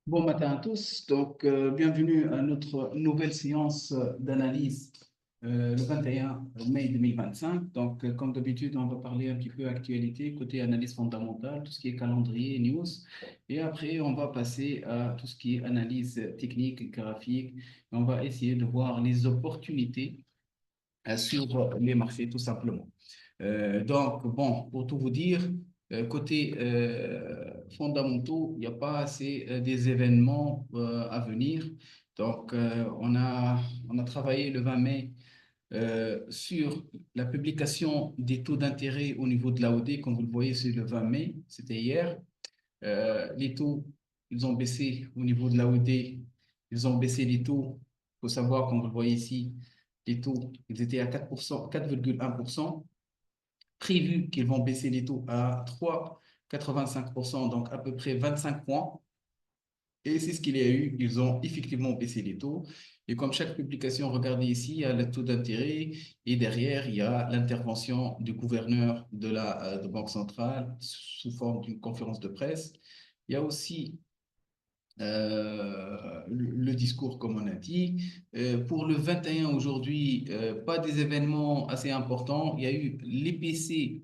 Bon matin à tous. Bienvenue à notre nouvelle séance d'analyse le 21 mai 2025. Comme d'habitude, on va parler un petit peu actualité, côté analyse fondamentale, tout ce qui est calendrier, news. Et après, on va passer à tout ce qui est analyse technique, graphique. On va essayer de voir les opportunités sur les marchés, tout simplement. Bon, pour tout vous dire, côté fondamentaux, il n'y a pas assez des événements à venir. On a travaillé le 20 mai sur la publication des taux d'intérêt au niveau de l'AOD. Comme vous le voyez, c'est le 20 mai, c'était hier. Les taux, ils ont baissé au niveau de l'AOD. Ils ont baissé les taux. Il faut savoir, comme vous le voyez ici, les taux, ils étaient à 4%, 4,1%. Prévu qu'ils vont baisser les taux à 3,85%, donc à peu près 25 points. Et c'est ce qu'il y a eu. Ils ont effectivement baissé les taux. Et comme chaque publication, regardez ici, il y a le taux d'intérêt et derrière, il y a l'intervention du gouverneur de Banque centrale sous forme d'une conférence de presse. Il y a aussi le discours, comme on a dit. Pour le 21 aujourd'hui, pas des événements assez importants. Il y a eu l'IPC,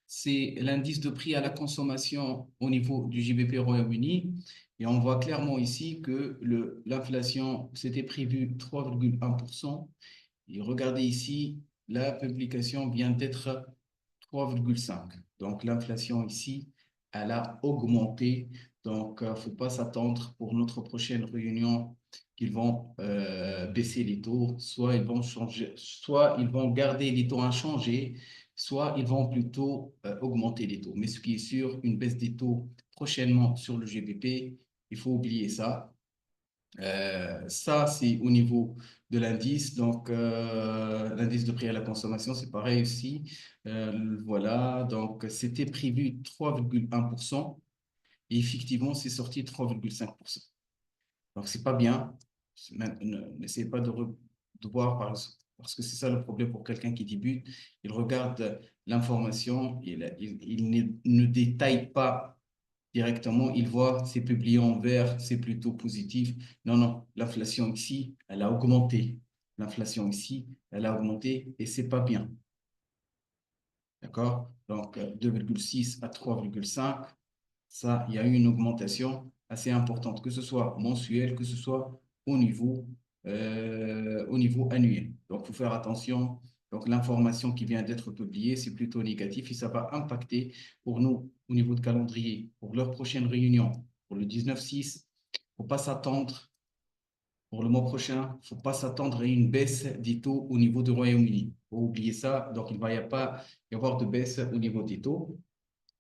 c'est l'indice de prix à la consommation au niveau du JBP Royaume-Uni. Et on voit clairement ici que l'inflation, c'était prévu 3,1%. Et regardez ici, la publication vient d'être 3,5. Donc l'inflation ici, elle a augmenté. Il ne faut pas s'attendre pour notre prochaine réunion qu'ils vont baisser les taux. Soit ils vont changer, soit ils vont garder les taux inchangés, soit ils vont plutôt augmenter les taux. Mais ce qui est sûr, une baisse des taux prochainement sur le GBP, il faut oublier ça. Ça, c'est au niveau de l'indice. L'indice de prix à la consommation, c'est pareil aussi. Voilà, donc c'était prévu 3,1% et effectivement, c'est sorti 3,5%. Donc, c'est pas bien. N'essayez pas de voir parce que c'est ça le problème pour quelqu'un qui débute. Il regarde l'information, il ne détaille pas directement, il voit c'est publié en vert, c'est plutôt positif. Non, non, l'inflation ici, elle a augmenté. L'inflation ici, elle a augmenté et c'est pas bien. D'accord? 2,6 à 3,5, ça, il y a eu une augmentation assez importante, que ce soit mensuelle, que ce soit au niveau annuel. Donc, il faut faire attention. Donc, l'information qui vient d'être publiée, c'est plutôt négatif et ça va impacter pour nous au niveau de calendrier, pour leur prochaine réunion, pour le 19-6. Il ne faut pas s'attendre pour le mois prochain, il ne faut pas s'attendre à une baisse des taux au niveau du Royaume-Uni. Il faut oublier ça. Donc, il ne va pas y avoir de baisse au niveau des taux.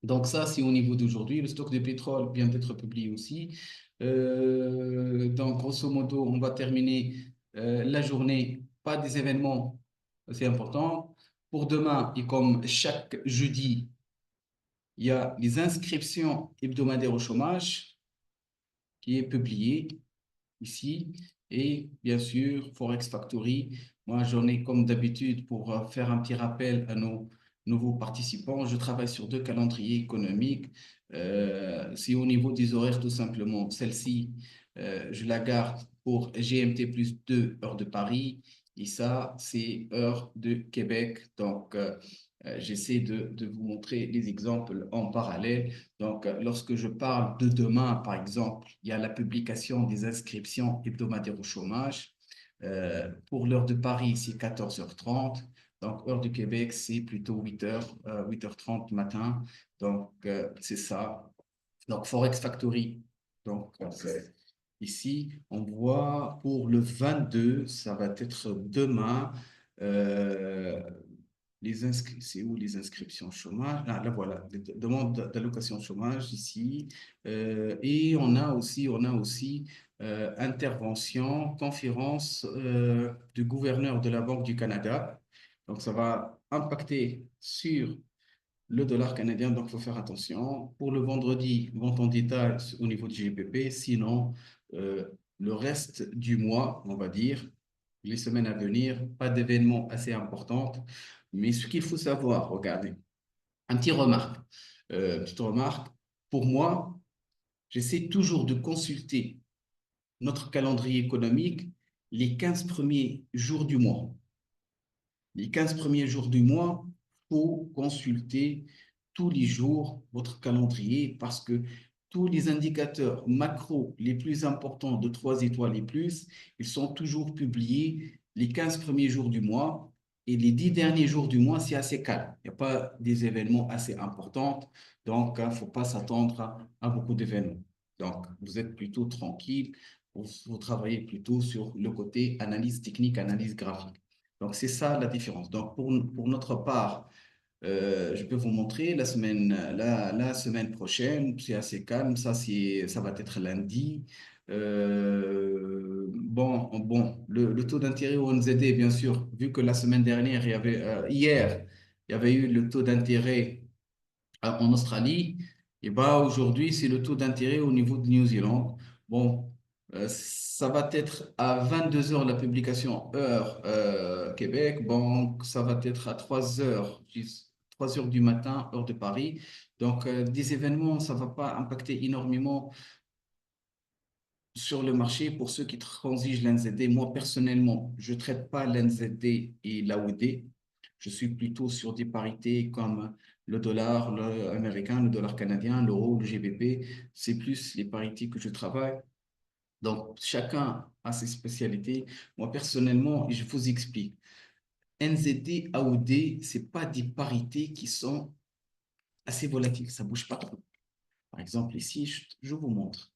Donc ça, c'est au niveau d'aujourd'hui. Le stock de pétrole vient d'être publié aussi. Donc, grosso modo, on va terminer la journée. Pas des événements assez importants. Pour demain, et comme chaque jeudi, il y a les inscriptions hebdomadaires au chômage qui est publié ici. Et bien sûr, Forex Factory. Moi, j'en ai comme d'habitude pour faire un petit rappel à nos nouveaux participants. Je travaille sur deux calendriers économiques. C'est au niveau des horaires tout simplement. Celle-ci, je la garde pour GMT plus 2 heures de Paris. Et ça, c'est heure de Québec. J'essaie de vous montrer les exemples en parallèle. Lorsque je parle de demain, par exemple, il y a la publication des inscriptions hebdomadaires au chômage. Pour l'heure de Paris, c'est 14h30. Donc, heure du Québec, c'est plutôt 8h30 matin. C'est ça. Donc, Forex Factory. Ici, on voit pour le 22, ça va être demain. Euh, c'est où les inscriptions chômage? Ah, là voilà, les demandes d'allocation chômage ici. Et on a aussi intervention, conférence du gouverneur de la Banque du Canada. Donc, ça va impacter sur le dollar canadien, donc il faut faire attention. Pour le vendredi, vente en détail au niveau du GPP. Sinon, euh, le reste du mois, on va dire, les semaines à venir, pas d'événements assez importants. Mais ce qu'il faut savoir, regardez, petite remarque, pour moi, j'essaie toujours de consulter notre calendrier économique les 15 premiers jours du mois. Les 15 premiers jours du mois, il faut consulter tous les jours votre calendrier parce que tous les indicateurs macro les plus importants de 3 étoiles et plus, ils sont toujours publiés les 15 premiers jours du mois et les 10 derniers jours du mois, c'est assez calme. Il n'y a pas des événements assez importants, donc il ne faut pas s'attendre à beaucoup d'événements. Donc, vous êtes plutôt tranquille, vous travaillez plutôt sur le côté analyse technique, analyse graphique. Donc, c'est ça la différence. Donc, pour notre part, je peux vous montrer la semaine prochaine, c'est assez calme. Ça va être lundi. Le taux d'intérêt au NZD, bien sûr, vu que la semaine dernière, hier, il y avait eu le taux d'intérêt en Australie, et bah aujourd'hui, c'est le taux d'intérêt au niveau de New Zealand. Bon, ça va être à 22 heures la publication heure Québec. Bon, ça va être à 3 heures, 3 heures du matin, heure de Paris. Donc, des événements, ça ne va pas impacter énormément sur le marché pour ceux qui transigent l'NZD. Moi, personnellement, je ne traite pas l'NZD et l'AUD. Je suis plutôt sur des parités comme le dollar américain, le dollar canadien, l'euro, le GBP. C'est plus les parités que je travaille. Donc, chacun a ses spécialités. Moi, personnellement, je vous explique. NZD, AUD, ce pas des parités qui sont assez volatiles. Ça ne bouge pas trop. Par exemple, ici, je vous montre.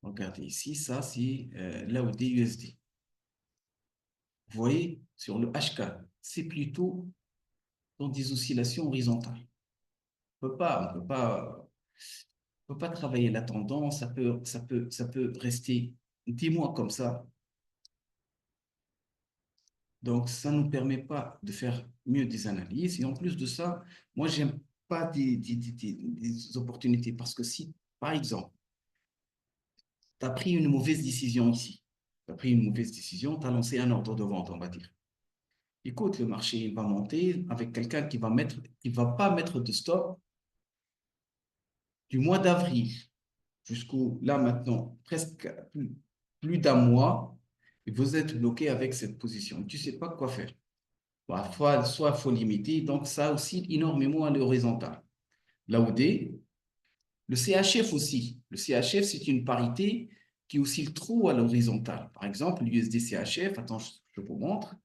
Regardez ici, ça, c'est l'AUD USD. Vous voyez, sur le HK, c'est plutôt dans des oscillations horizontales. On peut pas travailler la tendance, ça peut rester 10 mois comme ça. Donc, ça ne nous permet pas de faire mieux des analyses. Et en plus de ça, moi, j'aime pas des opportunités parce que si, par exemple, tu as pris une mauvaise décision ici, tu as pris une mauvaise décision, tu as lancé un ordre de vente, on va dire. Écoute, le marché il va monter avec quelqu'un qui va pas mettre de stop du mois d'avril jusqu'au là maintenant, presque plus d'un mois, et vous êtes bloqué avec cette position. Tu ne sais pas quoi faire. Parfois, soit il faut limiter, donc ça oscille énormément à l'horizontale. L'AOD, le CHF aussi. Le CHF, c'est une parité qui oscille trop à l'horizontale. Par exemple, l'USD CHF, attends, je vous montre.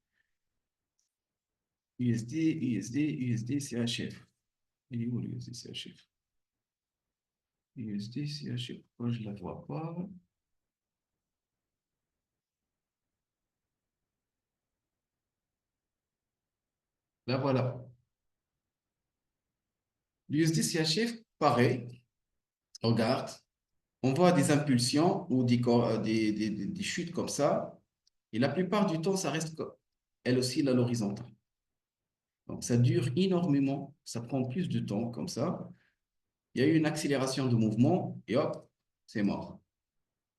USD CHF. Il est où l'USD CHF? USD CHF, pourquoi je ne la vois pas? Là, voilà. L'USD CHF, pareil, regarde, on voit des impulsions ou des chutes comme ça, et la plupart du temps, ça reste, elle oscille à l'horizontale. Donc, ça dure énormément, ça prend plus de temps comme ça. Il y a eu une accélération de mouvement, et hop, c'est mort.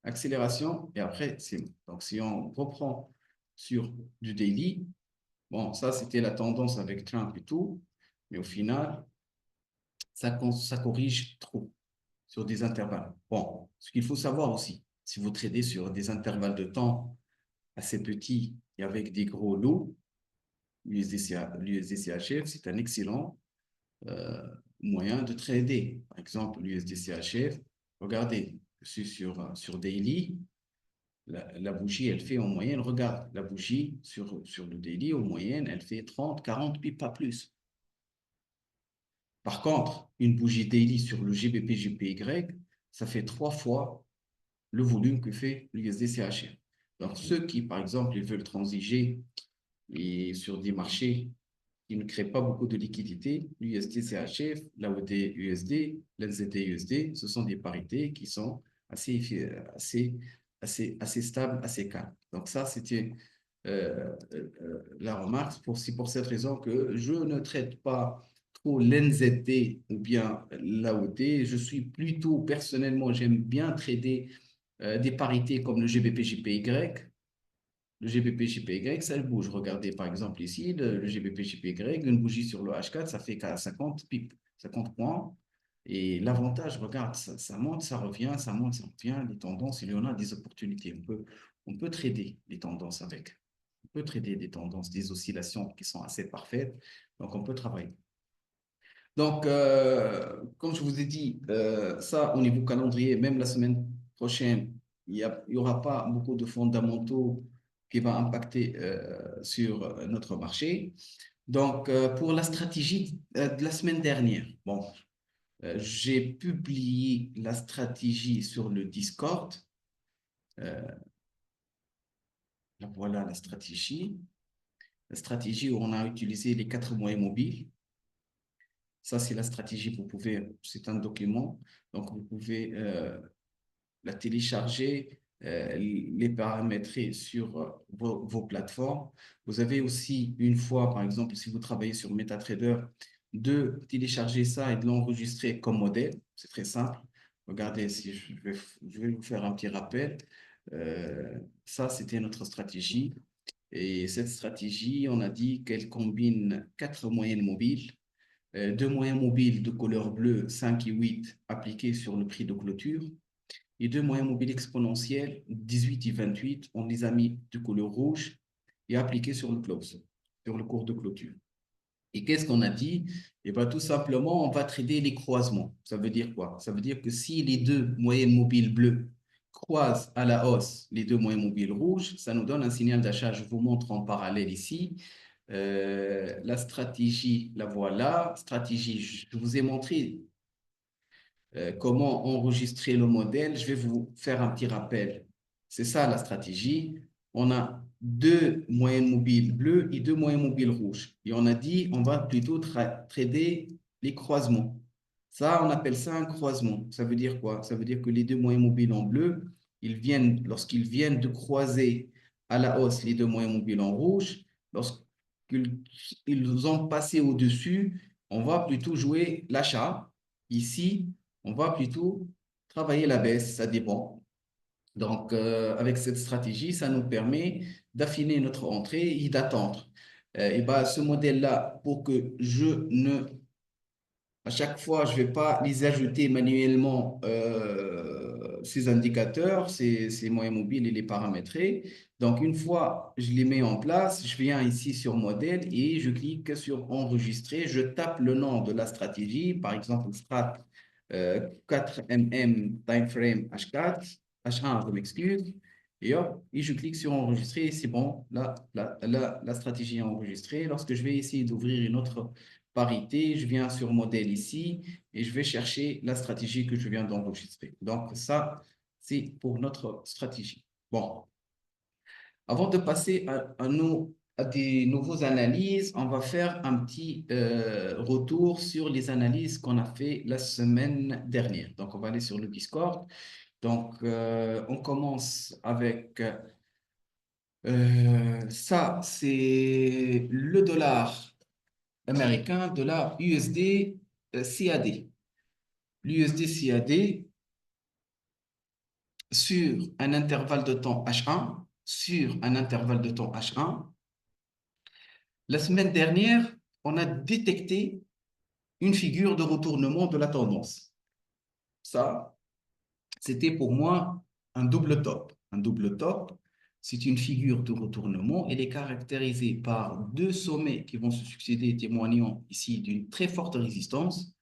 Accélération, et après, c'est mort. Donc, si on reprend sur du daily, bon, ça, c'était la tendance avec Trump et tout, mais au final, ça corrige trop sur des intervalles. Bon, ce qu'il faut savoir aussi, si vous tradez sur des intervalles de temps assez petits et avec des gros lots, l'USD-CHF, c'est un excellent euh, moyen de trader. Par exemple, l'USD-CHF, regardez, je suis sur Daily, la bougie, elle fait en moyenne, regarde, la bougie sur le daily, en moyenne, elle fait 30, 40 pips, pas plus. Par contre, une bougie daily sur le GBP-GPY, ça fait 3 fois le volume que fait l'USD-CHF. Donc, ceux qui, par exemple, ils veulent transiger et sur des marchés qui ne créent pas beaucoup de liquidités, l'USD-CHF, l'AUD-USD, l'NZD-USD, ce sont des parités qui sont assez, assez stables, assez calmes. Donc, ça, c'était la remarque. C'est pour cette raison que je ne traite pas trop l'NZD ou bien l'AOD. Je suis plutôt, personnellement, j'aime bien trader des parités comme le GBP-JPY. Le GBP-JPY, ça bouge. Regardez par exemple ici, le GBP-JPY, une bougie sur le H4, ça fait qu'à 50 pips, 50 points. Et l'avantage, regarde, ça monte, ça revient, ça monte, ça revient. Les tendances, il y en a des opportunités. On peut trader les tendances avec. On peut trader des tendances, des oscillations qui sont assez parfaites. Donc, on peut travailler. Donc, comme je vous ai dit, ça, au niveau calendrier, même la semaine prochaine, il y aura pas beaucoup de fondamentaux qui vont impacter sur notre marché. Donc, pour la stratégie de la semaine dernière, bon, j'ai publié la stratégie sur le Discord. Euh, voilà la stratégie. La stratégie où on a utilisé les 4 moyens mobiles. Ça, c'est la stratégie. C'est un document. Donc, vous pouvez la télécharger, les paramétrer sur vos plateformes. Vous avez aussi une fois, par exemple, si vous travaillez sur MetaTrader, de télécharger ça et de l'enregistrer comme modèle. C'est très simple. Regardez, si je vais vous faire un petit rappel. Ça, c'était notre stratégie. Et cette stratégie, on a dit qu'elle combine 4 moyennes mobiles, 2 moyens mobiles de couleur bleue, 5 et 8 appliqués sur le prix de clôture, et 2 moyens mobiles exponentiels, 18 et 28, on les a mis de couleur rouge et appliqués sur le close, sur le cours de clôture. Et qu'est-ce qu'on a dit? Eh bien, tout simplement, on va trader les croisements. Ça veut dire quoi? Ça veut dire que si les 2 moyennes mobiles bleues croisent à la hausse les 2 moyennes mobiles rouges, ça nous donne un signal d'achat. Je vous montre en parallèle ici. La stratégie, la voilà. Stratégie, je vous ai montré comment enregistrer le modèle. Je vais vous faire un petit rappel. C'est ça la stratégie. On a 2 moyennes mobiles bleues et 2 moyennes mobiles rouges. Et on a dit, on va plutôt trader les croisements. Ça, on appelle ça un croisement. Ça veut dire quoi? Ça veut dire que les 2 moyennes mobiles en bleu, lorsqu'ils viennent de croiser à la hausse les 2 moyennes mobiles en rouge, lorsqu'ils ont passé au-dessus, on va plutôt jouer l'achat. Ici, on va plutôt travailler la baisse, ça dépend. Donc, avec cette stratégie, ça nous permet d'affiner notre entrée et d'attendre. Et ben, ce modèle-là, pour que je ne à chaque fois, je ne vais pas les ajouter manuellement, ces indicateurs, ces moyens mobiles et les paramétrer. Donc, une fois je les mets en place, je viens ici sur modèle et je clique sur enregistrer. Je tape le nom de la stratégie, par exemple, strat 4mm time frame H4, H1, je m'excuse. Et hop, et je clique sur enregistrer. C'est bon, là, la stratégie est enregistrée. Lorsque je vais essayer d'ouvrir une autre parité, je viens sur modèle ici et je vais chercher la stratégie que je viens d'enregistrer. Donc, ça, c'est pour notre stratégie. Bon, avant de passer à des nouveaux analyses, on va faire un petit retour sur les analyses qu'on a fait la semaine dernière. Donc, on va aller sur le Discord. Donc, on commence avec ça, c'est le dollar américain, dollar USD CAD. L'USD CAD sur un intervalle de temps H1, sur un intervalle de temps H1. La semaine dernière, on a détecté une figure de retournement de la tendance. Ça, c'était pour moi un double top. Un double top, c'est une figure de retournement. Elle est caractérisée par 2 sommets qui vont se succéder, témoignant ici d'une très forte résistance.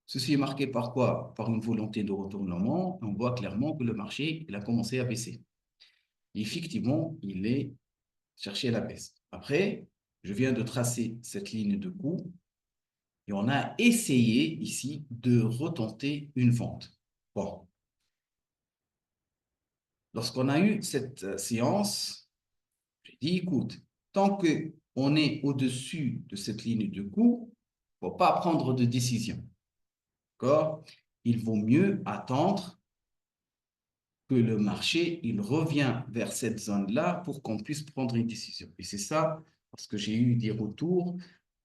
Ceci est marqué par quoi? Par une volonté de retournement. On voit clairement que le marché il a commencé à baisser. Et effectivement, il est cherché à la baisse. Après, je viens de tracer cette ligne de coup et on a essayé ici de retenter une vente. Bon, lorsqu'on a eu cette séance, j'ai dit, écoute, tant qu'on est au-dessus de cette ligne de coup, il ne faut pas prendre de décision. D'accord? Il vaut mieux attendre que le marché, il revient vers cette zone-là pour qu'on puisse prendre une décision. Et c'est ça, parce que j'ai eu des retours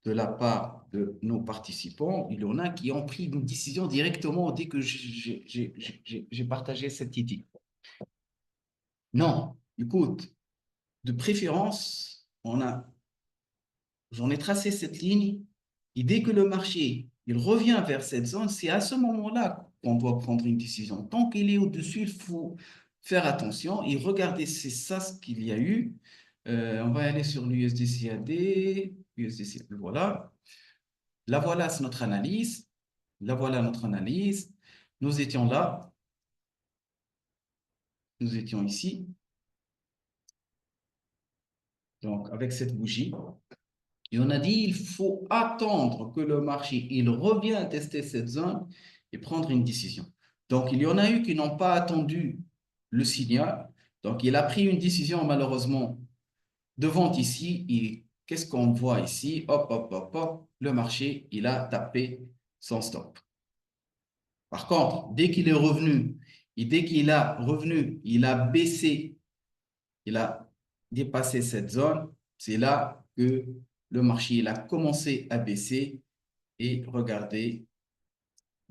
de la part de nos participants. Il y en a qui ont pris une décision directement dès que j'ai partagé cette idée. Non, écoute, de préférence, j'en ai tracé cette ligne et dès que le marché il revient vers cette zone, c'est à ce moment-là qu'on doit prendre une décision. Tant qu'il est au-dessus, il faut faire attention et regarder, c'est ça ce qu'il y a eu. On va aller sur l'USDCAD, USDCAD, voilà. Là, voilà, c'est notre analyse. Là, voilà notre analyse. Nous étions là, nous étions ici, donc avec cette bougie. Et on a dit, il faut attendre que le marché, il revient tester cette zone et prendre une décision. Donc, il y en a eu qui n'ont pas attendu le signal. Donc, il a pris une décision, malheureusement, de vente ici. Et qu'est-ce qu'on voit ici? Hop, hop, hop, hop. Le marché, il a tapé son stop. Par contre, dès qu'il est revenu, et dès qu'il a revenu, il a baissé, il a dépassé cette zone, c'est là que le marché il a commencé à baisser. Et regardez,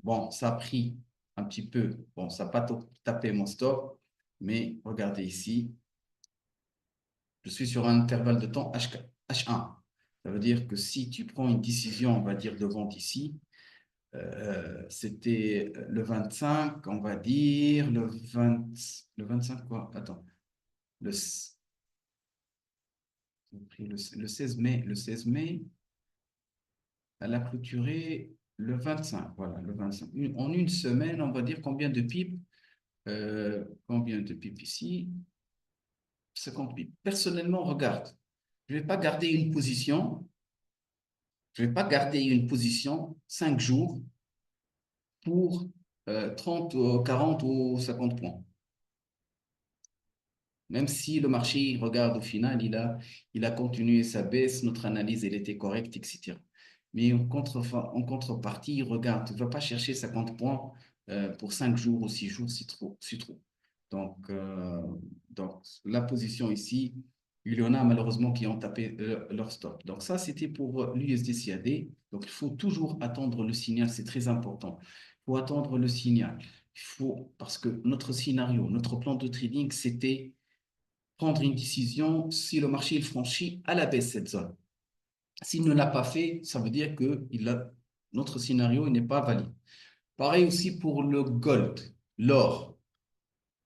bon, ça a pris un petit peu, bon, ça n'a pas tapé mon stop, mais regardez ici, je suis sur un intervalle de temps H1. Ça veut dire que si tu prends une décision, on va dire, de vente ici, c'était le 25, on va dire, le 25 quoi? Attends, le, le 16 mai, elle a clôturé le 25, voilà, le 25. En une semaine, on va dire combien de pips ici? 50 pips. Personnellement, regarde, je ne vais pas garder une position, je vais pas garder une position 5 jours pour 30, 40 ou 50 points. Même si le marché, regarde, au final, il a continué sa baisse, notre analyse, elle était correcte, etc. Mais en contrepartie, regarde, tu ne vas pas chercher 50 points pour 5 jours ou 6 jours, c'est trop, c'est trop. Donc, la position ici, il y en a malheureusement qui ont tapé leur stop. Donc, ça, c'était pour l'USDCAD. Donc, il faut toujours attendre le signal, c'est très important. Il faut attendre le signal. Parce que notre scénario, notre plan de trading, c'était prendre une décision si le marché il franchit à la baisse cette zone. S'il ne l'a pas fait, ça veut dire que notre scénario n'est pas valide. Pareil aussi pour le gold, l'or.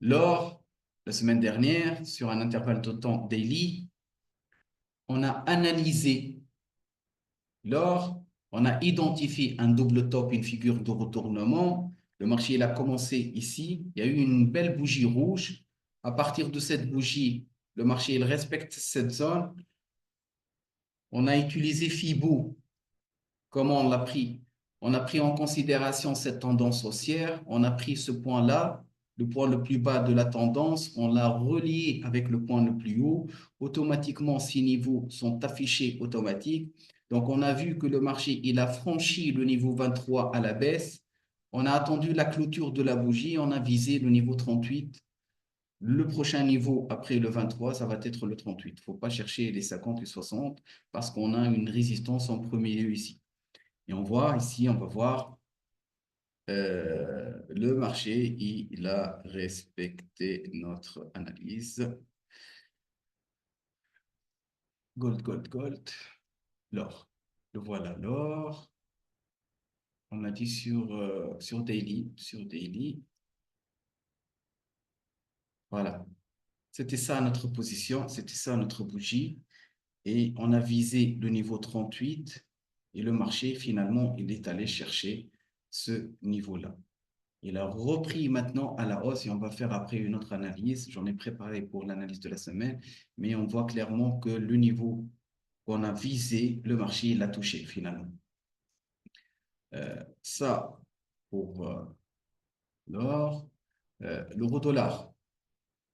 L'or, la semaine dernière, sur un intervalle de temps daily, on a analysé l'or, on a identifié un double top, une figure de retournement. Le marché il a commencé ici, il y a eu une belle bougie rouge. À partir de cette bougie, le marché il respecte cette zone. On a utilisé FIBO. Comment on l'a pris? On a pris en considération cette tendance haussière. On a pris ce point-là, le point le plus bas de la tendance. On l'a relié avec le point le plus haut. Automatiquement, ces niveaux sont affichés automatiques. Donc, on a vu que le marché, il a franchi le niveau 23 à la baisse. On a attendu la clôture de la bougie. On a visé le niveau 38. Le prochain niveau après le 23, ça va être le 38. Il ne faut pas chercher les 50 et 60 parce qu'on a une résistance en premier lieu ici. Et on voit ici, on va voir le marché, il a respecté notre analyse. Gold, gold, gold. L'or. Le voilà, l'or. On a dit sur daily, sur daily. Voilà. C'était ça notre position, c'était ça notre bougie. Et on a visé le niveau 38 et le marché, finalement, il est allé chercher ce niveau-là. Il a repris maintenant à la hausse et on va faire après une autre analyse. J'en ai préparé pour l'analyse de la semaine, mais on voit clairement que le niveau qu'on a visé, le marché l'a touché finalement. Ça pour l'or. L'euro-dollar.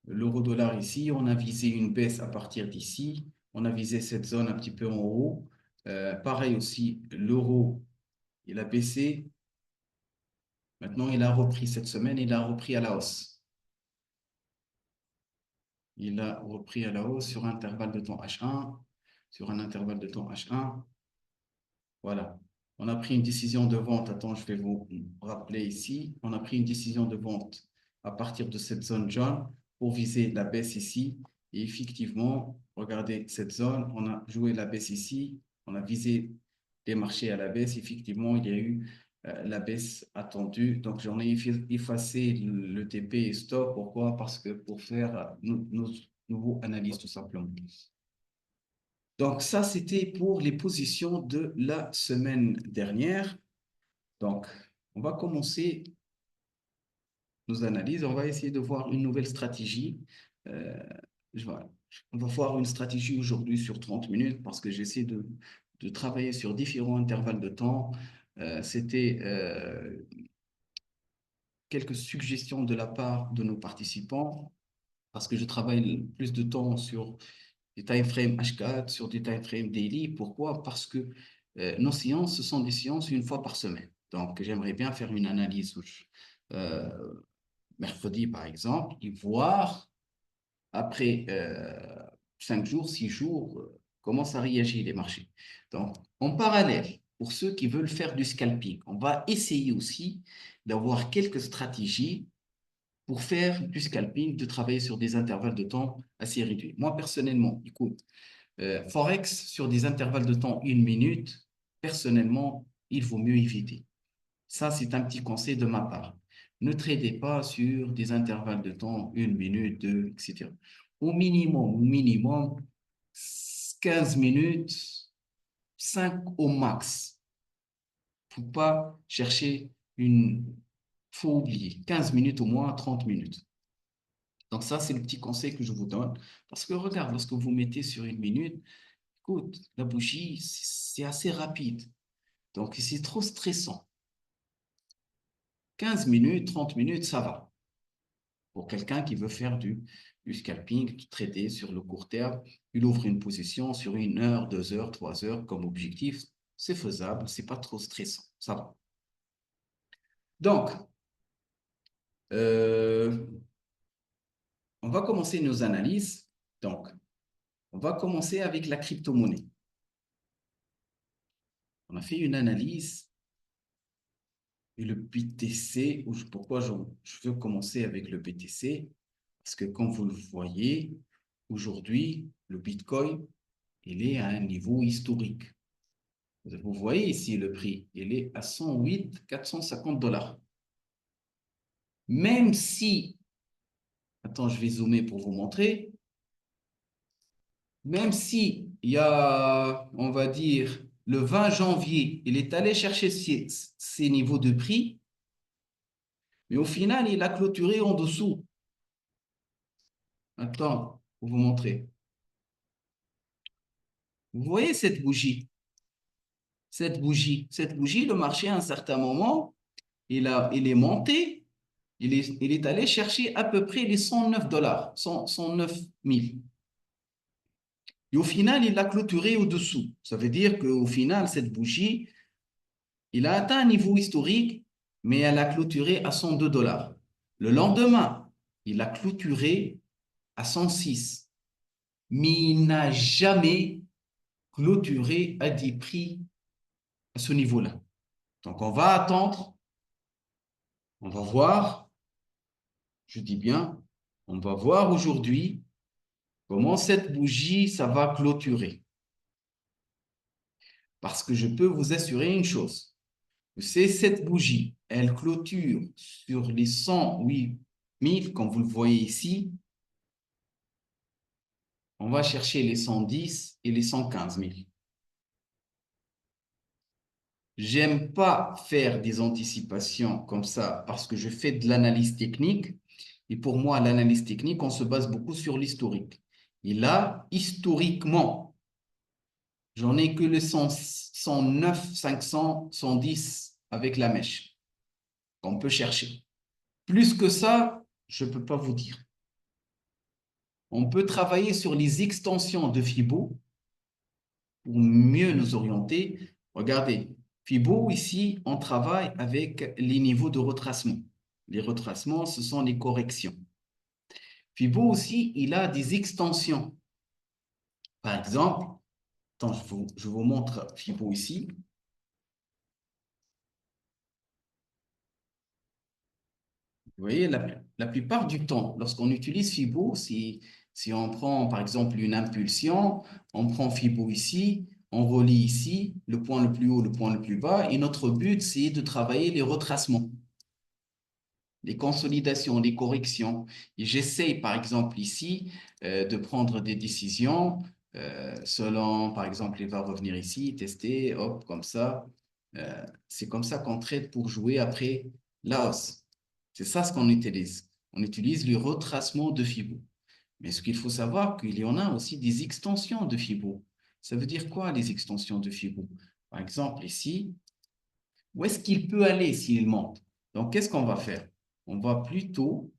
L'euro-dollar ici, on a visé une baisse à partir d'ici. On a visé cette zone un petit peu en haut. Pareil aussi, l'euro, il a baissé. Maintenant, il a repris cette semaine, il a repris à la hausse. Il a repris à la hausse sur un intervalle de temps H1, sur un intervalle de temps H1. Voilà. On a pris une décision de vente. Attends, je vais vous rappeler ici. On a pris une décision de vente à partir de cette zone jaune pour viser la baisse ici. Et effectivement, regardez cette zone. On a joué la baisse ici. On a visé les marchés à la baisse, effectivement, il y a eu la baisse attendue. Donc, j'en ai effacé le TP et stop. Pourquoi? Parce que pour faire nos nouveaux analyses, tout simplement. Donc, ça, c'était pour les positions de la semaine dernière. Donc, on va commencer nos analyses. On va essayer de voir une nouvelle stratégie. Euh, on va voir une stratégie aujourd'hui sur 30 minutes parce que j'essaie de travailler sur différents intervalles de temps. C'était quelques suggestions de la part de nos participants parce que je travaille plus de temps sur des time frames H4, sur des time frames daily. Pourquoi? Parce que nos séances, ce sont des séances une fois par semaine. Donc, j'aimerais bien faire une analyse euh, mercredi, par exemple, et voir après 5 jours, 6 jours, comment ça réagit les marchés. Donc, en parallèle, pour ceux qui veulent faire du scalping, on va essayer aussi d'avoir quelques stratégies pour faire du scalping, de travailler sur des intervalles de temps assez réduits. Moi, personnellement, écoute, Forex sur des intervalles de temps 1 minute, personnellement, il vaut mieux éviter. Ça, c'est un petit conseil de ma part. Ne tradez pas sur des intervalles de temps 1 minute, 2, etc. Au minimum, 15 minutes, 5 au max. Il ne faut pas chercher une... Il faut oublier 15 minutes au moins, 30 minutes. Donc ça, c'est le petit conseil que je vous donne. Parce que regarde, lorsque vous mettez sur 1 minute, écoute, la bougie, c'est assez rapide. Donc c'est trop stressant. 15 minutes, 30 minutes, ça va. Pour quelqu'un qui veut faire du scalping, du trader sur le court terme, il ouvre une position sur 1 heure, 2 heures, 3 heures comme objectif. C'est faisable, c'est pas trop stressant. Ça va. Donc, euh, on va commencer nos analyses. Donc, on va commencer avec la crypto-monnaie. On a fait une analyse et le BTC. Pourquoi je veux commencer avec le BTC? Parce que comme vous le voyez, aujourd'hui, le Bitcoin, il est à un niveau historique. Vous voyez ici le prix, il est à 108 450 dollars. Même si, attends, je vais zoomer pour vous montrer, même si il y a, on va dire, le 20 janvier, il est allé chercher ces niveaux de prix, mais au final, il a clôturé en dessous. Attends, pour vous montrer. Vous voyez cette bougie? Cette bougie, le marché, à un certain moment, il est monté, il est allé chercher à peu près les 109 dollars, 109 000. Et au final, il l'a clôturé au-dessous. Ça veut dire qu'au final, cette bougie, il a atteint un niveau historique, mais elle a clôturé à 102 dollars. Le lendemain, il a clôturé à 106, mais il n'a jamais clôturé à des prix à ce niveau-là. Donc, on va attendre, on va voir, je dis bien, on va voir aujourd'hui comment cette bougie, ça va clôturer. Parce que je peux vous assurer une chose, c'est cette bougie, elle clôture sur les 108 000, comme vous le voyez ici, on va chercher les 110 et les 115 000. J'aime pas faire des anticipations comme ça parce que je fais de l'analyse technique. Et pour moi, l'analyse technique, on se base beaucoup sur l'historique. Et là, historiquement, j'en ai que le 109, 500, 110 avec la mèche qu'on peut chercher. Plus que ça, je ne peux pas vous dire. On peut travailler sur les extensions de Fibo pour mieux nous orienter. Regardez, Fibo, ici, on travaille avec les niveaux de retracement. Les retracements, ce sont les corrections. Fibo aussi, il a des extensions. Par exemple, attends, je vous montre Fibo ici. Vous voyez, la plupart du temps, lorsqu'on utilise Fibo, si on prend par exemple une impulsion, on prend Fibo ici, on relie ici le point le plus haut, le point le plus bas, et notre but, c'est de travailler les retracements, les consolidations, les corrections. Et j'essaie, par exemple, ici, de prendre des décisions selon, par exemple, il va revenir ici, tester, hop, comme ça. C'est comme ça qu'on traite pour jouer après la hausse. C'est ça ce qu'on utilise. On utilise le retracement de Fibon. Mais ce qu'il faut savoir, qu'il y en a aussi des extensions de Fibon. Ça veut dire quoi, les extensions de Fibon? Par exemple, ici, où est-ce qu'il peut aller s'il monte? Donc, qu'est-ce qu'on va faire? On va plutôt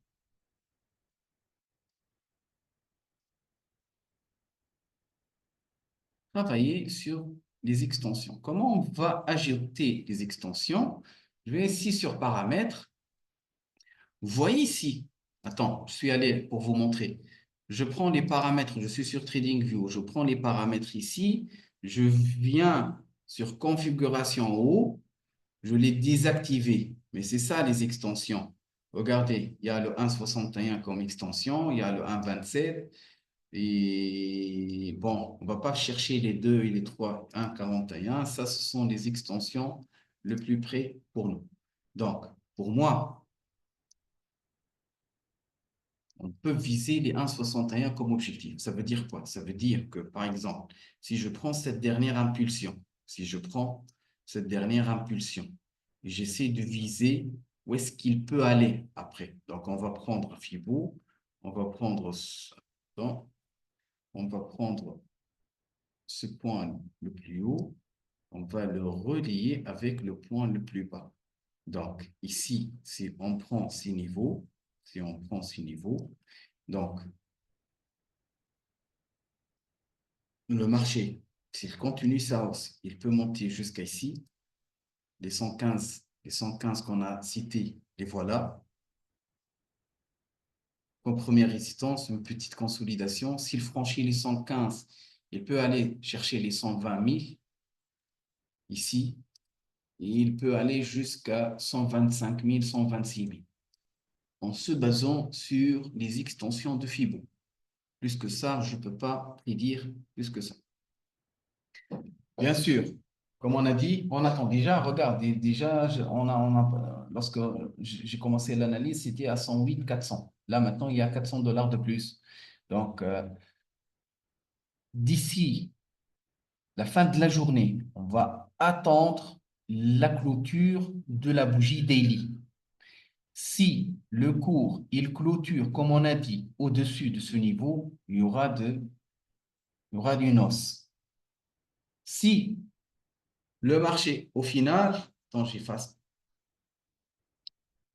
travailler sur les extensions. Comment on va ajouter les extensions? Je vais ici sur paramètres. Vous voyez ici, attends, je suis allé pour vous montrer. Je prends les paramètres, je suis sur TradingView, je prends les paramètres ici, je viens sur configuration en haut, je l'ai désactivé. Mais c'est ça les extensions. Regardez, il y a le 1,61 comme extension, il y a le 1,27. Et bon, on ne va pas chercher les 2 et les 3, 1,41. Ça, ce sont les extensions le plus près pour nous. Donc, pour moi, on peut viser les 1,61 comme objectif. Ça veut dire quoi? Ça veut dire que, par exemple, si je prends cette dernière impulsion, et j'essaie de viser où est-ce qu'il peut aller après. Donc, on va prendre Fibo, on va prendre, non, on va prendre ce point le plus haut, on va le relier avec le point le plus bas. Donc, ici, si on prend ces niveaux, donc, le marché, s'il continue sa hausse, il peut monter jusqu'à ici. Les 115 qu'on a cités, les voilà. Comme première résistance, une petite consolidation. S'il franchit les 115, il peut aller chercher les 120 000 ici. Et il peut aller jusqu'à 125 000, 126 000 en se basant sur les extensions de Fibo. Plus que ça, je ne peux pas prédire plus que ça. Bien sûr, comme on a dit, on attend déjà, regarde, déjà, lorsque j'ai commencé l'analyse, c'était à 108, 400. Là, maintenant, il y a 400 dollars de plus. Donc, d'ici la fin de la journée, on va attendre la clôture de la bougie daily. Si le cours, il clôture, comme on a dit, au-dessus de ce niveau, il y aura une hausse. Si le marché, au final, attends, j'efface,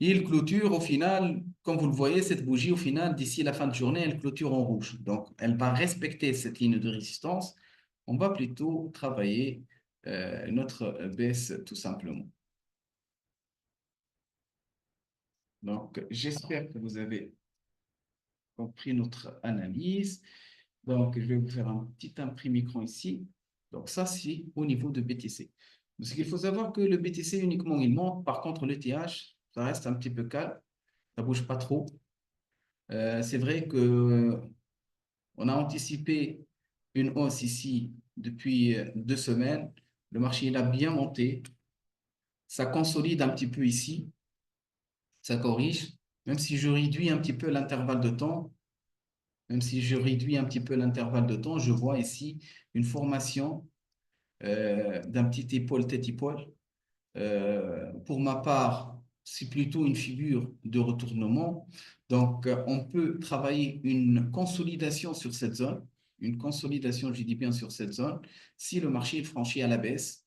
il clôture au final, comme vous le voyez, cette bougie, au final, d'ici la fin de journée, elle clôture en rouge. Donc, elle va respecter cette ligne de résistance. On va plutôt travailler notre baisse tout simplement. Donc, j'espère que vous avez compris notre analyse. Donc, je vais vous faire un petit imprimé écran ici. Donc, ça, c'est au niveau de BTC. Parce qu'il faut savoir que le BTC uniquement, il monte. Par contre, le TH, ça reste un petit peu calme. Ça ne bouge pas trop. C'est vrai que on a anticipé une hausse ici depuis 2 semaines. Le marché, il a bien monté. Ça consolide un petit peu ici. Ça corrige. Même si je réduis un petit peu l'intervalle de temps, je vois ici une formation d'un petit épaule tête-épaule. Pour ma part, c'est plutôt une figure de retournement. Donc, on peut travailler une consolidation sur cette zone, je dis bien sur cette zone, si le marché est franchi à la baisse.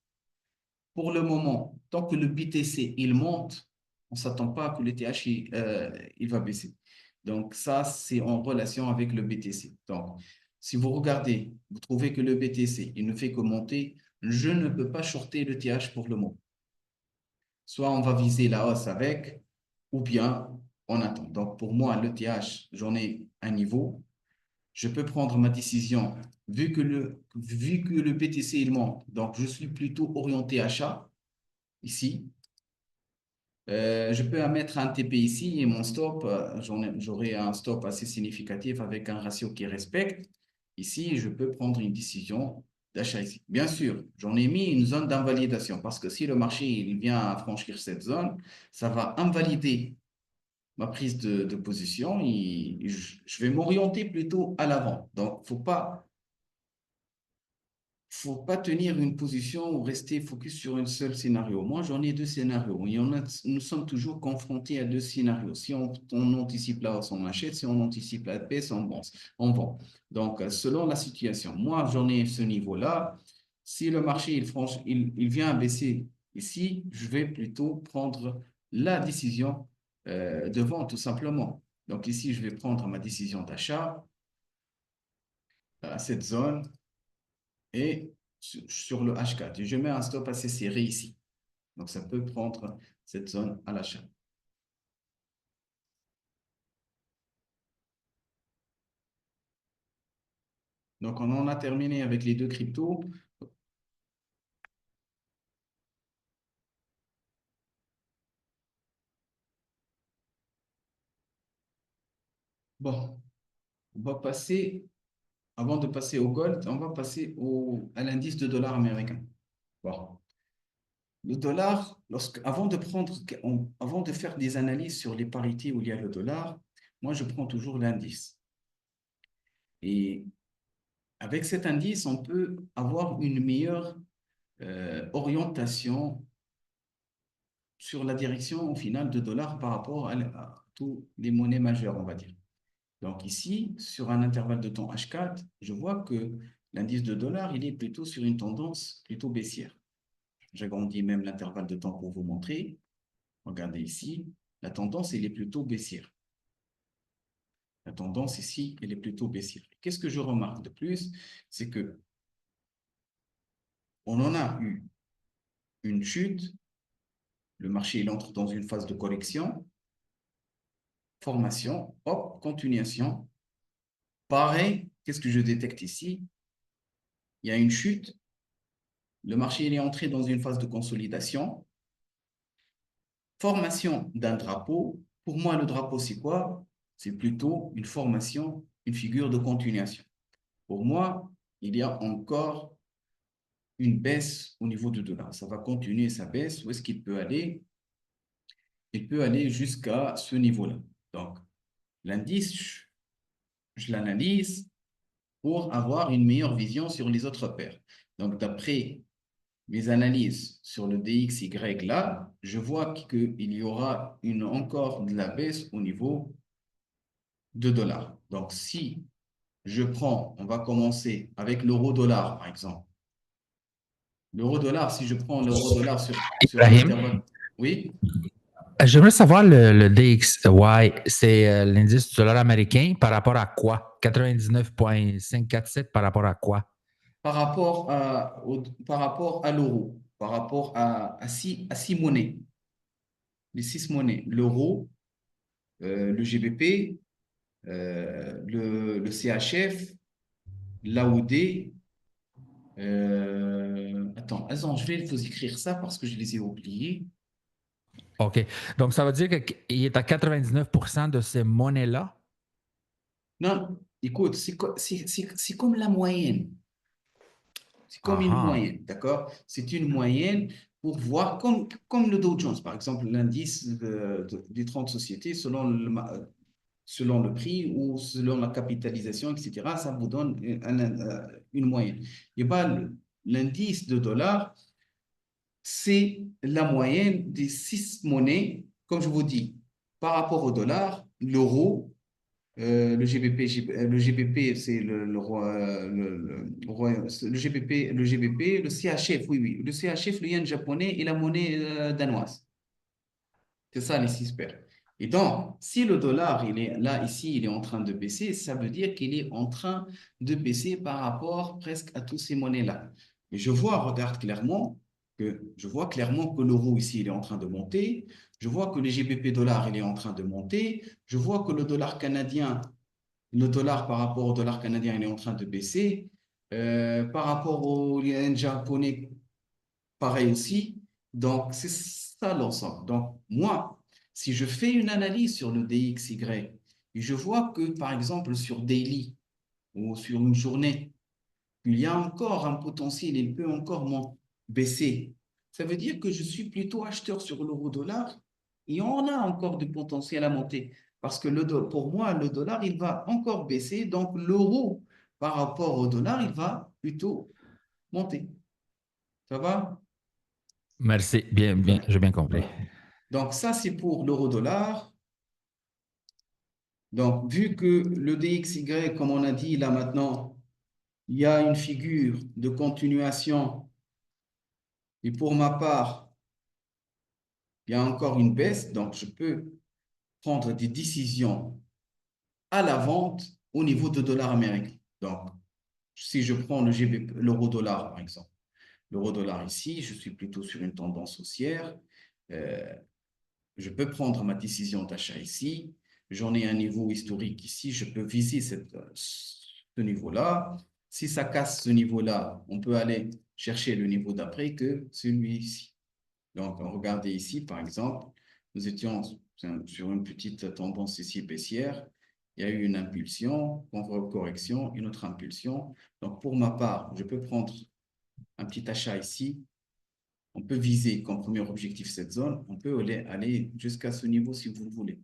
Pour le moment, tant que le BTC il monte, on ne s'attend pas que le TH il va baisser. Donc, ça, c'est en relation avec le BTC. Donc, si vous regardez, vous trouvez que le BTC il ne fait que monter, je ne peux pas shorter le TH pour le moment. Soit on va viser la hausse avec, ou bien on attend. Donc, pour moi, le TH, j'en ai un niveau. Je peux prendre ma décision vu que le BTC il monte. Donc, je suis plutôt orienté achat ici. Je peux mettre un TP ici et mon stop, j'aurai un stop assez significatif avec un ratio qui respecte. Ici, je peux prendre une décision d'achat ici. Bien sûr, j'en ai mis une zone d'invalidation parce que si le marché il vient à franchir cette zone, ça va invalider ma prise de position et je vais m'orienter plutôt à l'avant. Donc, faut pas tenir une position ou rester focus sur un seul scénario. Moi, j'en ai deux scénarios. Nous sommes toujours confrontés à deux scénarios. Si on anticipe la hausse, on achète. Si on anticipe la baisse, on vend. On vend. Donc, selon la situation. Moi, j'en ai ce niveau-là. Si le marché il vient à baisser ici, je vais plutôt prendre la décision de vente, tout simplement. Donc, ici, je vais prendre ma décision d'achat à cette zone et sur le H4. Et je mets un stop assez serré ici. Donc, ça peut prendre cette zone à l'achat. Donc, on en a terminé avec les deux cryptos. Bon, on va passer, avant de passer au gold, on va passer à l'indice de dollar américain. Bon. Le dollar, avant de faire des analyses sur les parités où il y a le dollar, moi, je prends toujours l'indice. Et avec cet indice, on peut avoir une meilleure orientation sur la direction finale de dollar par rapport à tous les monnaies majeures, on va dire. Donc ici, sur un intervalle de temps H4, je vois que l'indice de dollar, il est plutôt sur une tendance plutôt baissière. J'agrandis même l'intervalle de temps pour vous montrer. Regardez ici, la tendance, elle est plutôt baissière. La tendance ici, elle est plutôt baissière. Qu'est-ce que je remarque de plus? C'est que on en a eu une chute, le marché il entre dans une phase de correction, formation, hop, continuation. Pareil, qu'est-ce que je détecte ici? Il y a une chute, le marché il est entré dans une phase de consolidation, formation d'un drapeau. Pour moi, le drapeau, c'est quoi? C'est plutôt une formation, une figure de continuation. Pour moi, il y a encore une baisse au niveau du dollar. Ça va continuer sa baisse. Où est-ce qu'il peut aller? Il peut aller jusqu'à ce niveau-là. Donc, l'indice, je l'analyse pour avoir une meilleure vision sur les autres paires. Donc, d'après mes analyses sur le DXY là, je vois qu'il y aura encore de la baisse au niveau de dollars. Donc, si je prends, on va commencer avec l'euro-dollar, par exemple. L'euro-dollar, si je prends l'euro-dollar sur un Ibrahim, intervalle, oui, j'aimerais savoir le DXY, c'est l'indice du dollar américain par rapport à quoi? 99,547 par rapport à quoi? par rapport à l'euro, par rapport à six monnaies, les six monnaies, l'euro, le GBP, le CHF, l'AOD. Attends, je vais vous écrire ça parce que je les ai oubliés. OK. Donc, ça veut dire qu'il est à 99% de ces monnaies-là? Non, écoute, c'est comme la moyenne. C'est comme une Ah, moyenne, d'accord? C'est une moyenne pour voir, comme le Dow Jones, par exemple, l'indice des 30 sociétés selon le prix ou selon la capitalisation, etc., ça vous donne une moyenne. Et ben, l'indice de dollars, c'est la moyenne des six monnaies, comme je vous dis, par rapport au dollar, l'euro, le GBP, c'est le GBP, le CHF, oui, oui, le CHF, le yen japonais et la monnaie danoise. C'est ça les six paires. Et donc, si le dollar, il est là, ici, il est en train de baisser, ça veut dire qu'il est en train de baisser par rapport presque à tous ces monnaies-là. Mais je vois clairement que l'euro ici, il est en train de monter. Je vois que le GBP dollar, il est en train de monter. Je vois que le dollar canadien, le dollar par rapport au dollar canadien, il est en train de baisser. Par rapport au yen japonais, pareil aussi. Donc, c'est ça l'ensemble. Donc, moi, si je fais une analyse sur le DXY et je vois que, par exemple, sur daily ou sur une journée, qu'il y a encore un potentiel, il peut encore baisser. Ça veut dire que je suis plutôt acheteur sur l'euro-dollar et on a encore du potentiel à monter. Parce que pour moi, le dollar, il va encore baisser. Donc, l'euro, par rapport au dollar, il va plutôt monter. Ça va? Merci. Bien, bien, j'ai bien compris. Voilà. Donc, ça, c'est pour l'euro-dollar. Donc, vu que le DXY, comme on a dit là maintenant, il y a une figure de continuation et pour ma part, il y a encore une baisse, donc je peux prendre des décisions à la vente au niveau de dollar américain. Donc, si je prends le GBP, l'euro-dollar par exemple, l'euro-dollar ici, je suis plutôt sur une tendance haussière. Euh, je peux prendre ma décision d'achat ici. J'en ai un niveau historique ici. Je peux viser ce niveau-là. Si ça casse ce niveau-là, on peut aller chercher le niveau d'après que celui-ci. Donc, regardez ici, par exemple, nous étions sur une petite tendance ici baissière. Il y a eu une impulsion, contre-correction, une autre impulsion. Donc, pour ma part, je peux prendre un petit achat ici. On peut viser comme premier objectif cette zone. On peut aller jusqu'à ce niveau si vous le voulez,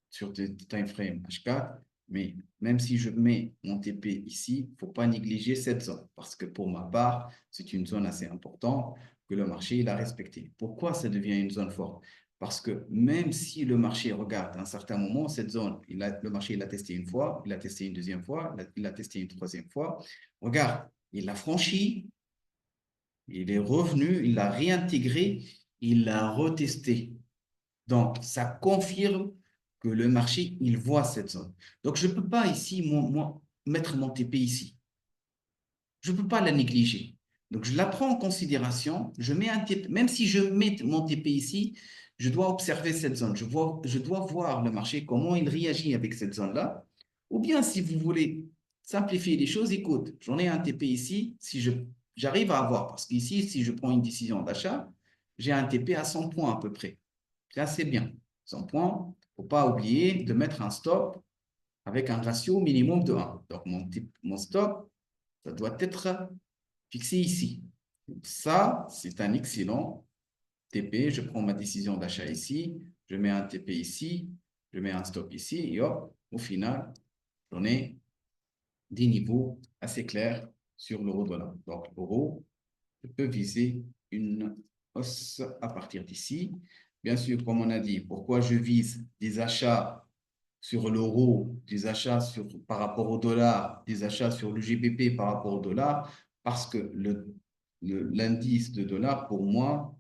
sur des time frame H4. Mais même si je mets mon TP ici, il ne faut pas négliger cette zone parce que pour ma part, c'est une zone assez importante que le marché il a respectée. Pourquoi ça devient une zone forte? Parce que même si le marché regarde à un certain moment, cette zone, le marché il l'a testé une fois, il l'a testé une deuxième fois, il l'a testé une troisième fois. Regarde, il l'a franchi, il est revenu, il l'a réintégré, il l'a retesté. Donc, ça confirme que le marché, il voit cette zone. Donc, je ne peux pas ici, moi, mettre mon TP ici. Je ne peux pas la négliger. Donc, je la prends en considération. Je mets un TP, même si je mets mon TP ici, je dois observer cette zone. Je dois voir le marché, comment il réagit avec cette zone-là. Ou bien, si vous voulez simplifier les choses, écoute, j'en ai un TP ici. Si j'arrive à avoir, parce qu'ici, si je prends une décision d'achat, j'ai un TP à 100 points à peu près. C'est assez bien. 100 points. Il ne faut pas oublier de mettre un stop avec un ratio minimum de 1. Donc, mon stop, ça doit être fixé ici. Ça, c'est un excellent TP. Je prends ma décision d'achat ici, je mets un TP ici, je mets un stop ici, et hop, au final, j'en ai des niveaux assez clairs sur l'euro-dollar. Donc, l'euro, je peux viser une hausse à partir d'ici. Bien sûr, comme on a dit, pourquoi je vise des achats sur l'euro, des achats par rapport au dollar, des achats sur le GBP par rapport au dollar, parce que l'indice de dollar, pour moi,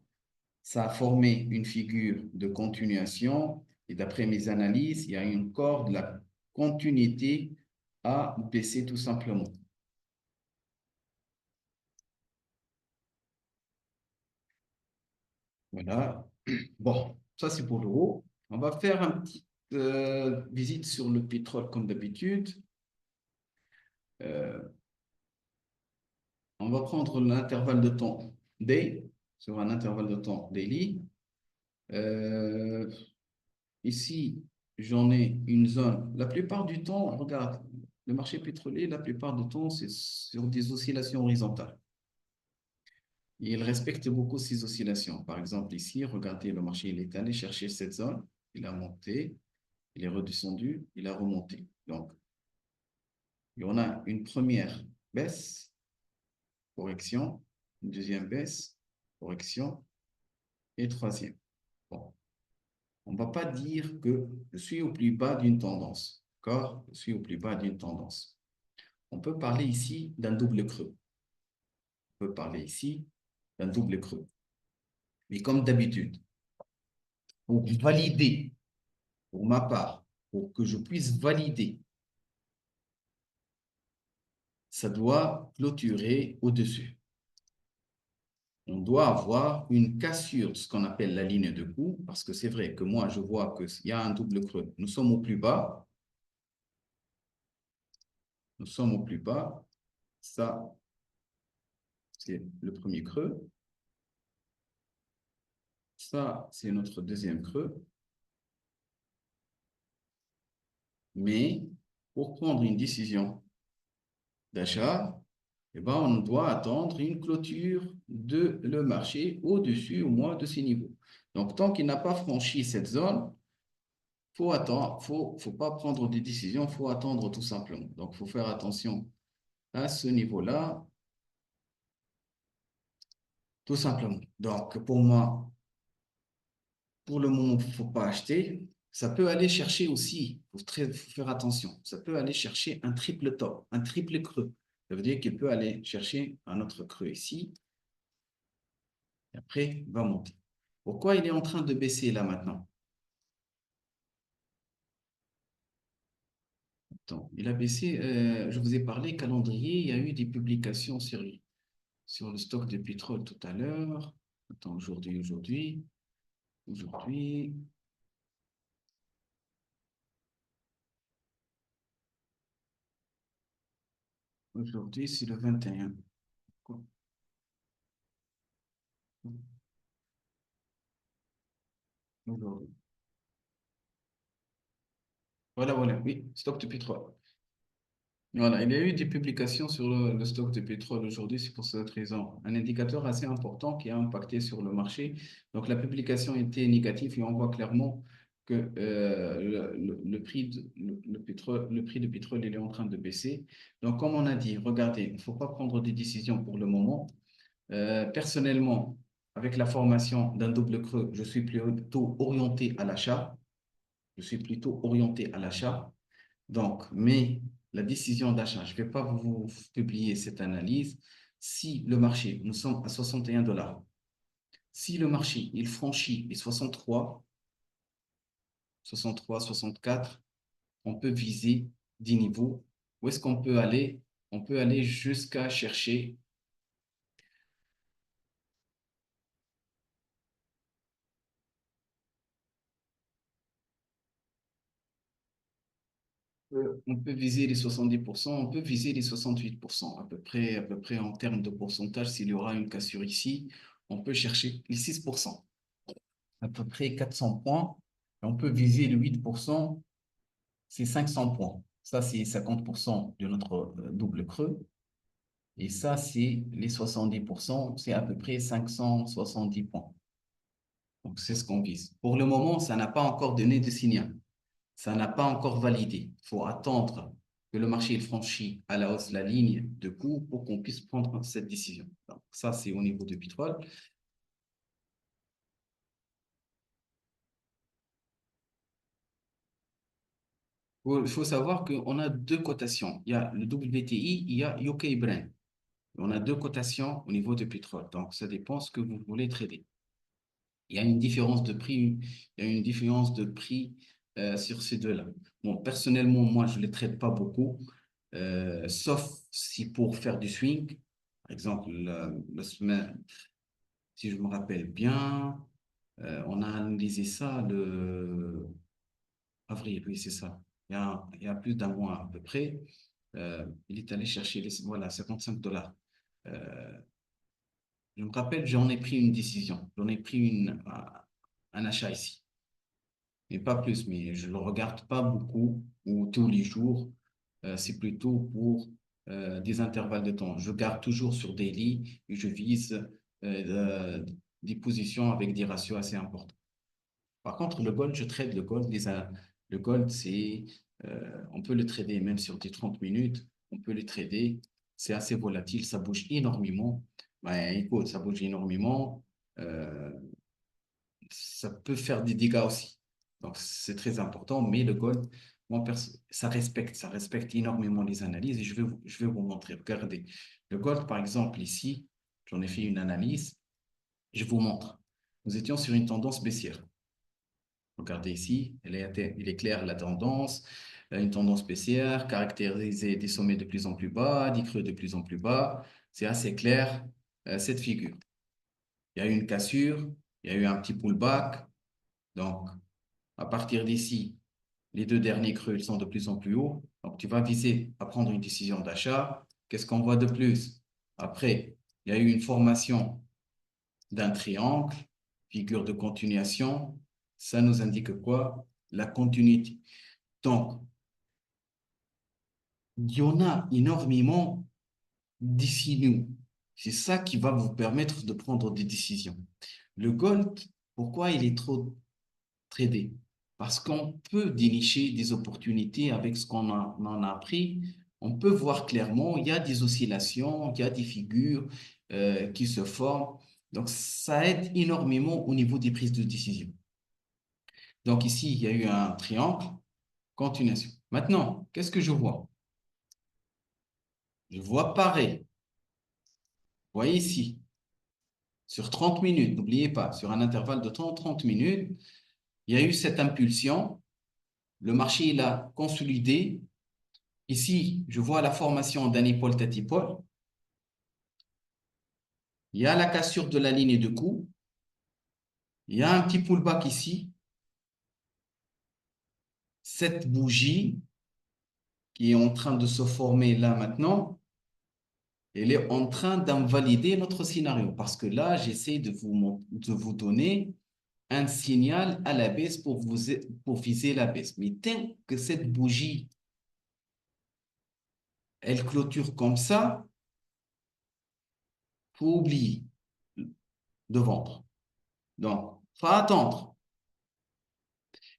ça a formé une figure de continuation et d'après mes analyses, il y a encore de la continuité à baisser tout simplement. Voilà. Bon, ça c'est pour l'euro. On va faire une petite visite sur le pétrole comme d'habitude. Euh, on va prendre l'intervalle de temps day sur un intervalle de temps daily. Euh, Ici, j'en ai une zone. La plupart du temps, regarde, le marché pétrolier, la plupart du temps, c'est sur des oscillations horizontales. Et il respecte beaucoup ces oscillations. Par exemple, ici, regardez, le marché, il est allé chercher cette zone, il a monté, il est redescendu, il a remonté. Donc, il y en a une première baisse, correction, une deuxième baisse, correction, et troisième. Bon, on ne va pas dire que je suis au plus bas d'une tendance. D'accord? Je suis au plus bas d'une tendance. On peut parler ici d'un double creux. On peut parler ici d'un double creux. Mais comme d'habitude, pour valider, pour ma part, pour que je puisse valider, ça doit clôturer au-dessus. On doit avoir une cassure, ce qu'on appelle la ligne de coût, parce que c'est vrai que moi, je vois qu'il y a un double creux. Nous sommes au plus bas. Nous sommes au plus bas. Ça, c'est le premier creux. Ça, c'est notre deuxième creux. Mais pour prendre une décision d'achat, eh ben, on doit attendre une clôture de le marché au-dessus au moins de ces niveaux. Donc, tant qu'il n'a pas franchi cette zone, faut attendre, faut pas prendre des décisions, faut attendre tout simplement. Donc, faut faire attention à ce niveau-là, tout simplement. Donc, pour moi, pour le moment, il ne faut pas acheter. Ça peut aller chercher aussi, faut faire attention, ça peut aller chercher un triple top, un triple creux. Ça veut dire qu'il peut aller chercher un autre creux ici, et après, il va monter. Pourquoi il est en train de baisser là maintenant? Attends, il a baissé, je vous ai parlé calendrier, il y a eu des publications sur le stock de pétrole tout à l'heure. Attends, aujourd'hui, aujourd'hui, c'est le 21. Quoi? Aujourd'hui. Voilà, oui, stock de pétrole. Voilà, il y a eu des publications sur le stock de pétrole aujourd'hui, c'est pour cette raison. Un indicateur assez important qui a impacté sur le marché. Donc, la publication était négative et on voit clairement que le prix le prix de pétrole il est en train de baisser. Donc, comme on a dit, regardez, il ne faut pas prendre des décisions pour le moment. Personnellement, avec la formation d'un double creux, je suis plutôt orienté à l'achat. Je suis plutôt orienté à l'achat. Donc, mais la décision d'achat, je ne vais pas vous publier cette analyse. Si le marché, nous sommes à 61 dollars, si le marché, il franchit les 64, on peut viser 10 niveaux. Où est-ce qu'on peut aller? On peut aller jusqu'à chercher, on peut viser les 70%, on peut viser les 68%, à peu près en termes de pourcentage, s'il y aura une cassure ici, on peut chercher les 6%. À peu près 400 points. Et on peut viser le 8%, c'est 500 points. Ça, c'est 50% de notre double creux. Et ça, c'est les 70%, c'est à peu près 570 points. Donc, c'est ce qu'on vise. Pour le moment, ça n'a pas encore donné de signal. Ça n'a pas encore validé. Il faut attendre que le marché franchisse à la hausse la ligne de coût pour qu'on puisse prendre cette décision. Donc, ça, c'est au niveau du pétrole. Il faut savoir qu'on a deux cotations. Il y a le WTI, il y a UK Brent. On a deux cotations au niveau du pétrole. Donc, ça dépend ce que vous voulez trader. Il y a une différence de prix, il y a une différence de prix sur ces deux-là. Bon, personnellement, moi, je ne les traite pas beaucoup, sauf si pour faire du swing, par exemple, la semaine, si je me rappelle bien, on a analysé ça le avril, oui, c'est ça. Il y a plus d'un mois à peu près. Il est allé chercher voilà, 55 dollars. Euh, je me rappelle, j'en ai pris une décision. J'en ai pris un achat ici. Mais pas plus, mais je ne le regarde pas beaucoup ou tous les jours. C'est plutôt pour des intervalles de temps. Je garde toujours sur daily et je vise des positions avec des ratios assez importants. Par contre, le gold, je trade le gold. Le gold, on peut le trader même sur des 30 minutes. On peut le trader. C'est assez volatile. Ça bouge énormément. Ben, écoute, ça bouge énormément. Euh, Ça peut faire des dégâts aussi. Donc, c'est très important. Mais le gold, moi, ça respecte énormément les analyses. Et je vais vous montrer. Regardez. Le gold, par exemple, ici, j'en ai fait une analyse. Je vous montre. Nous étions sur une tendance baissière. Regardez ici, il est clair la tendance, une tendance baissière, caractérisée des sommets de plus en plus bas, des creux de plus en plus bas. C'est assez clair, cette figure. Il y a eu une cassure, il y a eu un petit pullback. Donc, à partir d'ici, les deux derniers creux, ils sont de plus en plus hauts. Donc, tu vas viser à prendre une décision d'achat. Qu'est-ce qu'on voit de plus? Après, il y a eu une formation d'un triangle, figure de continuation. Ça nous indique quoi? La continuité. Donc, il y en a énormément d'ici nous. C'est ça qui va vous permettre de prendre des décisions. Le gold, pourquoi il est trop tradé? Parce qu'on peut dénicher des opportunités avec ce qu'on en a appris. On peut voir clairement, il y a des oscillations, il y a des figures qui se forment. Donc, ça aide énormément au niveau des prises de décision. Donc, ici, il y a eu un triangle, continuation. Maintenant, qu'est-ce que je vois? Je vois pareil. Vous voyez ici, sur 30 minutes, n'oubliez pas, sur un intervalle de 30 minutes, il y a eu cette impulsion. Le marché, il a consolidé. Ici, je vois la formation d'un épaule-tête-épaule. Il y a la cassure de la ligne de coup. Il y a un petit pullback ici. Cette bougie qui est en train de se former là maintenant, elle est en train d'invalider notre scénario parce que là, j'essaie de vous donner un signal à la baisse pour viser la baisse. Mais tant que cette bougie, elle clôture comme ça, il faut oublier de vendre. Donc, il faut attendre.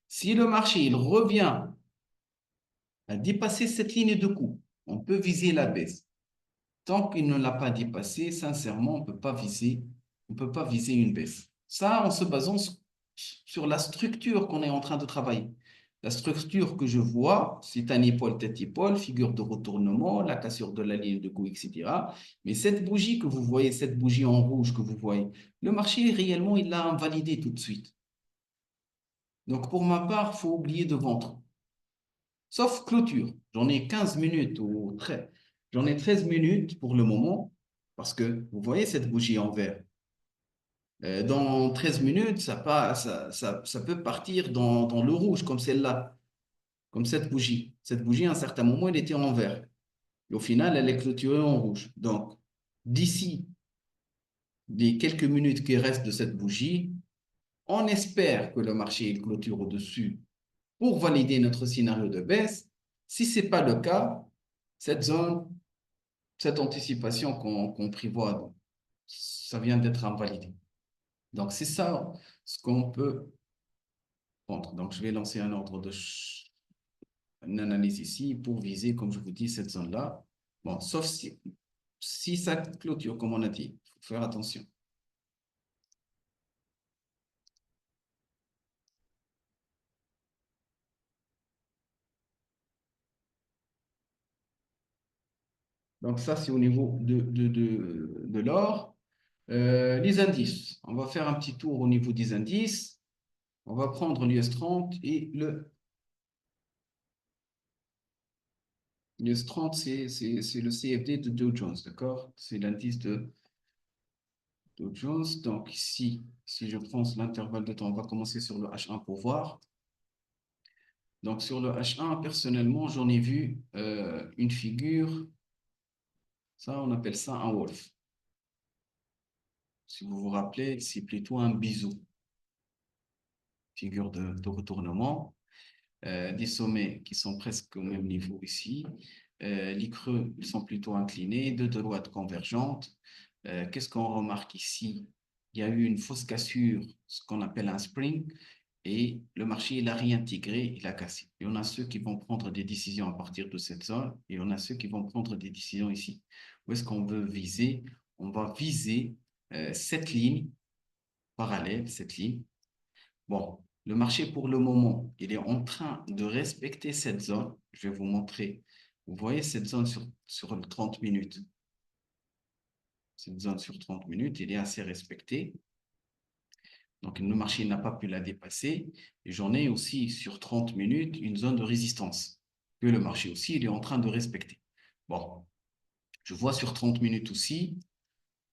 Si le marché il revient à dépasser cette ligne de coup, on peut viser la baisse. Tant qu'il ne l'a pas dépassé, sincèrement, on peut pas viser une baisse. Ça, en se basant sur la structure qu'on est en train de travailler. La structure que je vois, c'est un épaule-tête-épaule, figure de retournement, la cassure de la ligne de coup, etc. Mais cette bougie que vous voyez, cette bougie en rouge que vous voyez, le marché, réellement, il l'a invalidé tout de suite. Donc, pour ma part, il faut oublier de vendre. Sauf clôture. J'en ai 15 minutes ou 13. J'en ai 13 minutes pour le moment parce que vous voyez cette bougie en vert. Dans 13 minutes, ça peut partir dans le rouge comme celle-là, comme cette bougie. Cette bougie, à un certain moment, elle était en vert. Et au final, elle est clôturée en rouge. Donc, d'ici les quelques minutes qui restent de cette bougie, on espère que le marché il clôture au-dessus pour valider notre scénario de baisse. Si ce n'est pas le cas, cette zone, cette anticipation qu'on prévoit, ça vient d'être invalidé. Donc, c'est ça ce qu'on peut prendre. Donc, je vais lancer un ordre une analyse ici pour viser, comme je vous dis, cette zone-là. Bon, sauf si ça clôture, comme on a dit, il faut faire attention. Donc, ça, c'est au niveau de l'or. Les indices. On va faire un petit tour au niveau des indices. On va prendre l'US 30 et l'US 30, c'est le CFD de Dow Jones, d'accord? C'est l'indice de Dow Jones. Donc, ici, si je prends l'intervalle de temps, on va commencer sur le H1 pour voir. Donc, sur le H1, personnellement, j'en ai vu une figure. Ça, on appelle ça un wolf. Si vous vous rappelez, c'est plutôt un bisou. Figure de retournement. Des sommets qui sont presque au même niveau ici. Les creux, ils sont plutôt inclinés, deux droites convergentes. Qu'est-ce qu'on remarque ici? Il y a eu une fausse cassure, ce qu'on appelle un spring, et le marché, il a réintégré, il a cassé. Et on a ceux qui vont prendre des décisions à partir de cette zone, et on a ceux qui vont prendre des décisions ici. Où est-ce qu'on veut viser? On va viser cette ligne parallèle, cette ligne. Bon, le marché pour le moment, il est en train de respecter cette zone. Je vais vous montrer. Vous voyez cette zone sur 30 minutes. Cette zone sur 30 minutes, il est assez respecté. Donc, le marché n'a pas pu la dépasser. Et j'en ai aussi sur 30 minutes une zone de résistance que le marché aussi, il est en train de respecter. Bon, je vois sur 30 minutes aussi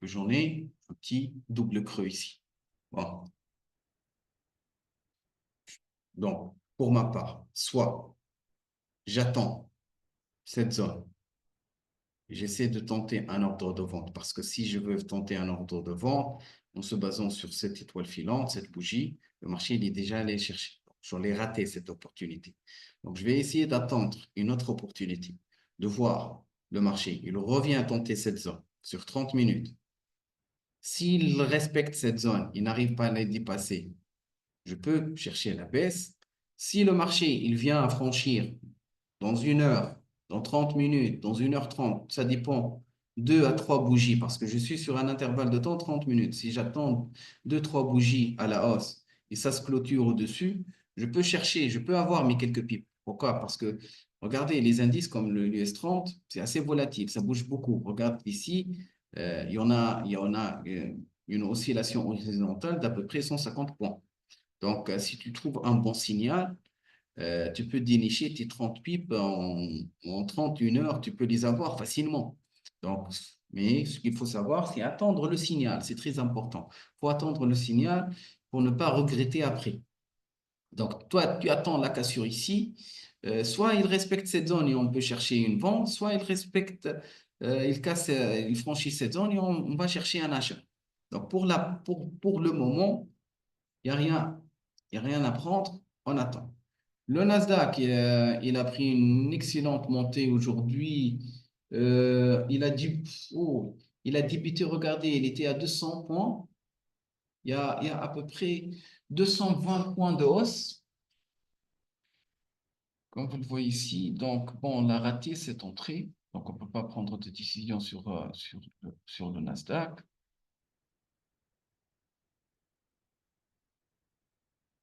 que j'en ai un petit double creux ici. Bon. Donc, pour ma part, soit j'attends cette zone. J'essaie de tenter un ordre de vente parce que si je veux tenter un ordre de vente en se basant sur cette étoile filante, cette bougie, le marché il est déjà allé chercher. J'en ai raté cette opportunité. Donc, je vais essayer d'attendre une autre opportunité, de voir le marché, il revient tenter cette zone sur 30 minutes. S'il respecte cette zone, il n'arrive pas à la dépasser, je peux chercher la baisse. Si le marché, il vient à franchir dans 1 heure, dans 30 minutes, dans 1h30, ça dépend, 2 à 3 bougies, parce que je suis sur un intervalle de temps 30 minutes. Si j'attends 2, 3 bougies à la hausse et ça se clôture au-dessus, je peux chercher, je peux avoir mes quelques pips. Pourquoi? Parce que, regardez, les indices comme le US 30, c'est assez volatile, ça bouge beaucoup. Regarde ici, il y en a une oscillation horizontale d'à peu près 150 points. Donc, si tu trouves un bon signal, tu peux dénicher tes 30 pips en 31 heures, tu peux les avoir facilement. Donc, mais ce qu'il faut savoir, c'est attendre le signal, c'est très important. Il faut attendre le signal pour ne pas regretter après. Donc, toi, tu attends la cassure ici. Soit il respecte cette zone et on peut chercher une vente, soit il respecte, il casse, il franchit cette zone et on va chercher un achat. Donc, pour le moment, il n'y a rien, il y a rien à prendre, on attend. Le Nasdaq, il a pris une excellente montée aujourd'hui. Oh, il a débuté, regardez, il était à 200 points. Il y a à peu près 220 points de hausse, comme vous le voyez ici. Donc, bon, on a raté cette entrée. Donc, on ne peut pas prendre de décision sur le Nasdaq.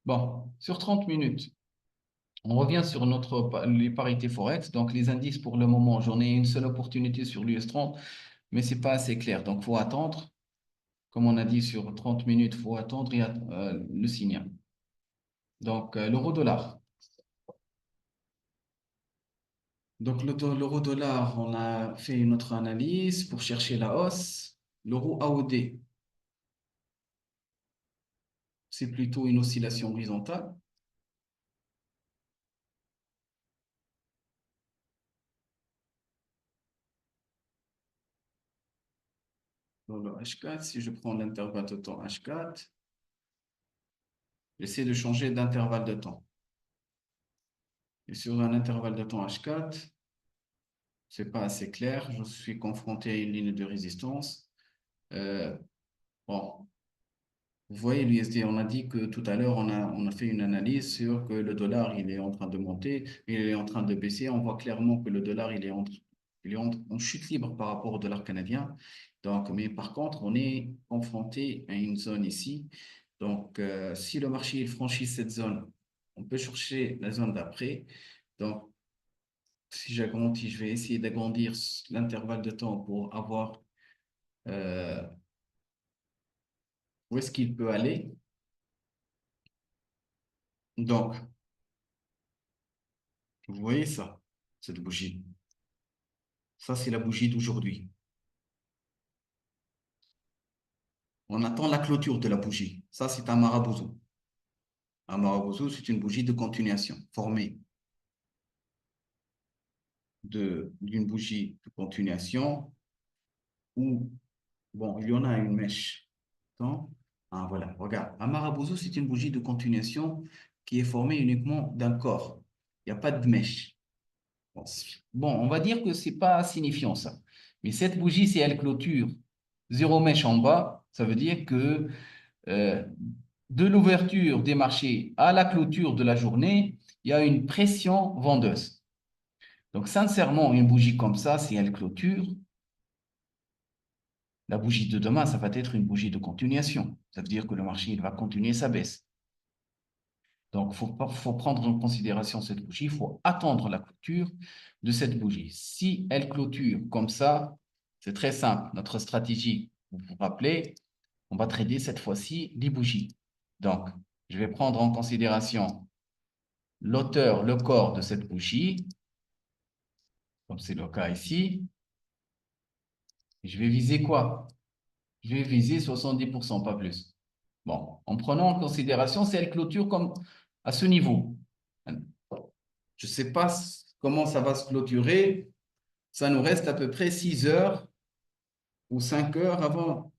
Bon, sur 30 minutes. On revient sur les parités Forex. Donc, les indices pour le moment, j'en ai une seule opportunité sur l'US 30, mais ce n'est pas assez clair. Donc, il faut attendre. Comme on a dit, sur 30 minutes, il faut attendre le signal. Donc, l'euro-dollar. Donc, l'euro-dollar, on a fait une autre analyse pour chercher la hausse. L'euro AOD, c'est plutôt une oscillation horizontale. Dans le H4, si je prends l'intervalle de temps H4, j'essaie de changer d'intervalle de temps. Et sur un intervalle de temps H4, c'est pas assez clair. Je suis confronté à une ligne de résistance. Bon, vous voyez l'USD, on a dit que tout à l'heure, on a fait une analyse sur que le dollar, il est en train de monter, il est en train de baisser. On voit clairement que le dollar, il est en chute libre par rapport au dollar canadien. Donc, mais par contre, on est confronté à une zone ici. Donc, si le marché il franchit cette zone, on peut chercher la zone d'après. Donc, si j'agrandis, je vais essayer d'agrandir l'intervalle de temps pour avoir euh, où est-ce qu'il peut aller. Donc, vous voyez ça, cette bougie. Ça, c'est la bougie d'aujourd'hui. On attend la clôture de la bougie. Ça, c'est un marabouzou. Un marabouzou, c'est une bougie de continuation formée d'une bougie de continuation où, bon, il y en a une mèche. Attends. Ah, voilà, regarde. Un marabouzou, c'est une bougie de continuation qui est formée uniquement d'un corps. Il n'y a pas de mèche. Bon, on va dire que ce n'est pas signifiant ça. Mais cette bougie, si elle clôture zéro mèche en bas, ça veut dire que euh, de l'ouverture des marchés à la clôture de la journée, il y a une pression vendeuse. Donc, sincèrement, une bougie comme ça, si elle clôture, la bougie de demain, ça va être une bougie de continuation. Ça veut dire que le marché il va continuer sa baisse. Donc, il faut prendre en considération cette bougie, il faut attendre la clôture de cette bougie. Si elle clôture comme ça, c'est très simple. Notre stratégie, vous vous rappelez, on va trader cette fois-ci les bougies. Donc, je vais prendre en considération l'auteur, le corps de cette bougie, comme c'est le cas ici. Je vais viser quoi? Je vais viser 70%, pas plus. Bon, en prenant en considération si elle clôture comme à ce niveau. Je ne sais pas comment ça va se clôturer. Ça nous reste à peu près 6 heures ou 5 heures avant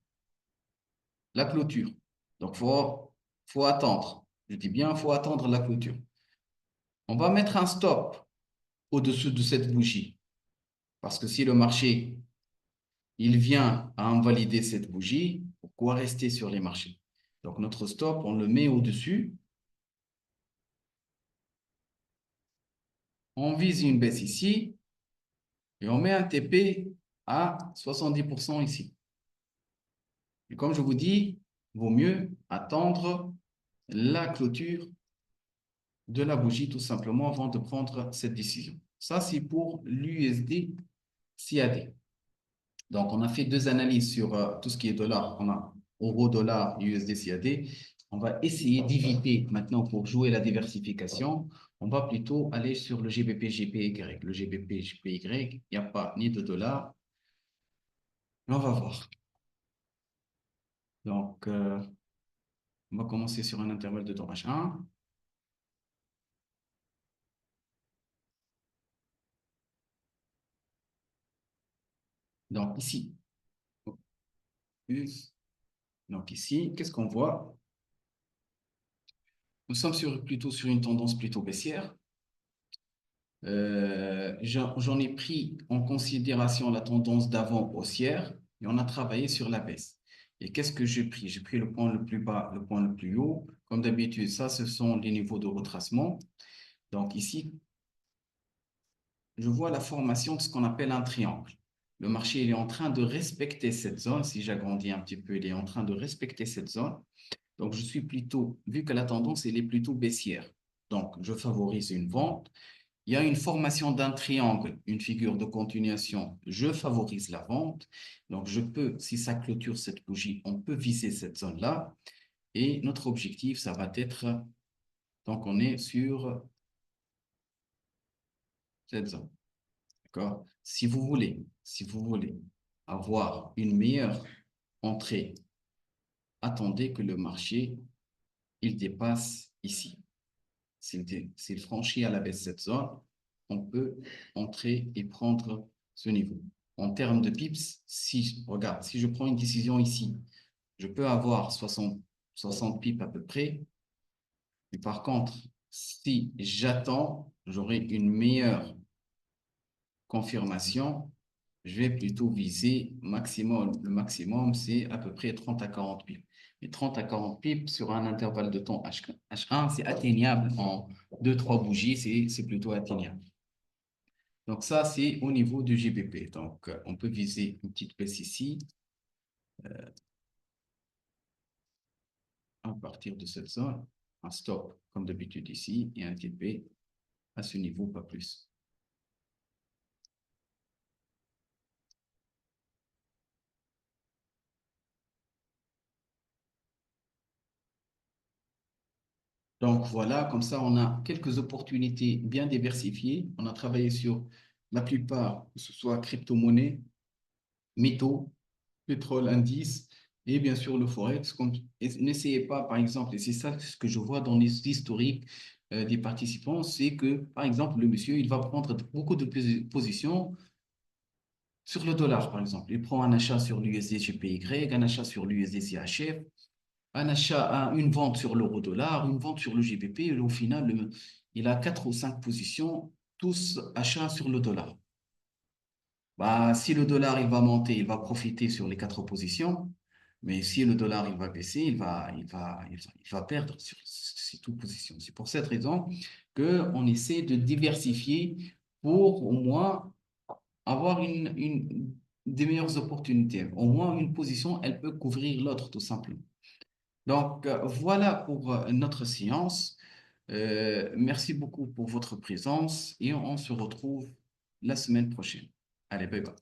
la clôture. Donc, faut attendre. Je dis bien, il faut attendre la clôture. On va mettre un stop au-dessus de cette bougie. Parce que si le marché, il vient à invalider cette bougie, pourquoi rester sur les marchés? Donc, notre stop, on le met au-dessus. On vise une baisse ici et on met un TP à 70% ici. Et comme je vous dis, il vaut mieux attendre la clôture de la bougie tout simplement avant de prendre cette décision. Ça, c'est pour l'USD CAD. Donc, on a fait deux analyses sur tout ce qui est dollar. On a euro, dollar, USD, CAD. On va essayer d'éviter maintenant pour jouer la diversification. On va plutôt aller sur le GBP, GPY. Le GBP, GPY, il n'y a pas ni de dollar. Mais on va voir. Donc, on va commencer sur un intervalle de temps H1. Donc, ici, donc ici, qu'est-ce qu'on voit? Nous sommes plutôt sur une tendance plutôt baissière. J'en ai pris en considération la tendance d'avant haussière et on a travaillé sur la baisse. Et qu'est-ce que j'ai pris? J'ai pris le point le plus bas, le point le plus haut. Comme d'habitude, ça, ce sont les niveaux de retracement. Donc ici, je vois la formation de ce qu'on appelle un triangle. Le marché, il est en train de respecter cette zone. Si j'agrandis un petit peu, il est en train de respecter cette zone. Donc, je suis plutôt, vu que la tendance, elle est plutôt baissière. Donc, je favorise une vente. Il y a une formation d'un triangle, une figure de continuation. Je favorise la vente. Donc, je peux, si ça clôture cette bougie, on peut viser cette zone-là. Et notre objectif, ça va être, donc on est sur cette zone. D'accord? Si vous voulez avoir une meilleure entrée, attendez que le marché, il dépasse ici. S'il franchit à la baisse cette zone, on peut entrer et prendre ce niveau. En termes de pips, regarde, si je prends une décision ici, je peux avoir 60 pips à peu près. Mais par contre, si j'attends, j'aurai une meilleure confirmation. Je vais plutôt viser maximum. Le maximum, c'est à peu près 30 à 40 pips. Mais 30 à 40 pips sur un intervalle de temps H1, c'est atteignable en 2-3 bougies, c'est plutôt atteignable. Donc ça, c'est au niveau du GBP. Donc, on peut viser une petite baisse ici. À partir de cette zone, un stop comme d'habitude ici et un TP à ce niveau, pas plus. Donc voilà, comme ça, on a quelques opportunités bien diversifiées. On a travaillé sur la plupart, que ce soit crypto-monnaie, métaux, pétrole, indice, et bien sûr le Forex. N'essayez pas, par exemple, et c'est ça ce que je vois dans les historiques des participants, c'est que, par exemple, le monsieur, il va prendre beaucoup de positions sur le dollar, par exemple. Il prend un achat sur l'USD GPY, un achat sur l'USD CHF, un achat, une vente sur l'euro-dollar, une vente sur le GBP, et au final, il a 4 ou 5 positions, tous achats sur le dollar. Bah, si le dollar il va monter, il va profiter sur les 4 positions, mais si le dollar il va baisser, il va perdre sur ces toutes positions. C'est pour cette raison qu'on essaie de diversifier pour au moins avoir des meilleures opportunités. Au moins, une position, elle peut couvrir l'autre, tout simplement. Donc, voilà pour notre séance. Merci beaucoup pour votre présence et on se retrouve la semaine prochaine. Allez, bye bye.